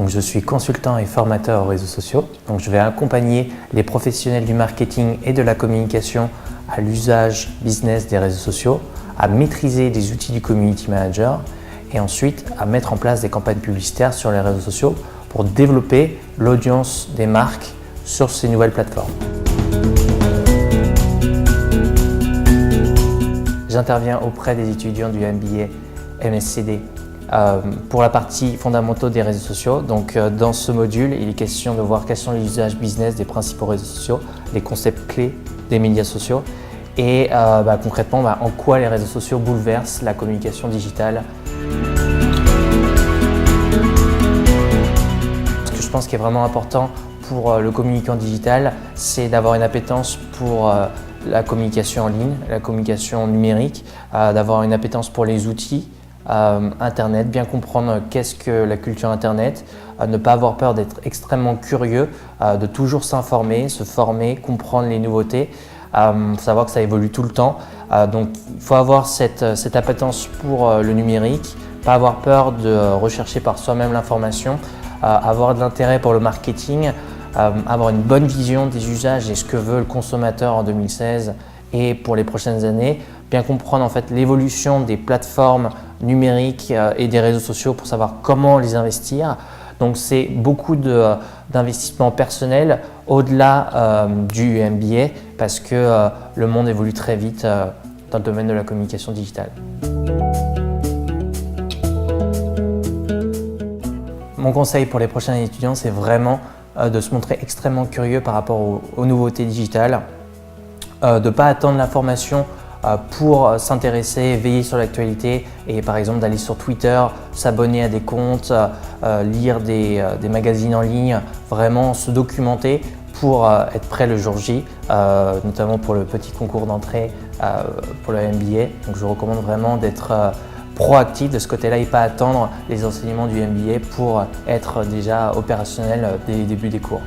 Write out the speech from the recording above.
Donc, je suis consultant et formateur aux réseaux sociaux. Donc, je vais accompagner les professionnels du marketing et de la communication à l'usage business des réseaux sociaux, à maîtriser les outils du community manager et ensuite à mettre en place des campagnes publicitaires sur les réseaux sociaux pour développer l'audience des marques sur ces nouvelles plateformes. J'interviens auprès des étudiants du MBA MSCD pour la partie fondamentaux des réseaux sociaux. Donc, dans ce module, il est question de voir quels sont les usages business des principaux réseaux sociaux, les concepts clés des médias sociaux et concrètement en quoi les réseaux sociaux bouleversent la communication digitale. Ce que je pense qui est vraiment important pour le communicant digital, c'est d'avoir une appétence pour la communication en ligne, la communication numérique, d'avoir une appétence pour les outils Internet, bien comprendre qu'est-ce que la culture Internet, ne pas avoir peur d'être extrêmement curieux, de toujours s'informer, se former, comprendre les nouveautés, savoir que ça évolue tout le temps. Donc il faut avoir cette appétence pour le numérique, pas avoir peur de rechercher par soi-même l'information, avoir de l'intérêt pour le marketing, avoir une bonne vision des usages et ce que veut le consommateur en 2016 et pour les prochaines années, bien comprendre en fait l'évolution des plateformes numériques et des réseaux sociaux pour savoir comment les investir. Donc c'est beaucoup d'investissement personnel au-delà du MBA parce que le monde évolue très vite dans le domaine de la communication digitale. Mon conseil pour les prochains étudiants, c'est vraiment de se montrer extrêmement curieux par rapport aux nouveautés digitales, de ne pas attendre l'information pour s'intéresser, veiller sur l'actualité et par exemple d'aller sur Twitter, s'abonner à des comptes, lire des magazines en ligne, vraiment se documenter pour être prêt le jour J, notamment pour le petit concours d'entrée pour le MBA. Donc je vous recommande vraiment d'être proactif de ce côté-là et pas attendre les enseignements du MBA pour être déjà opérationnel dès le début des cours.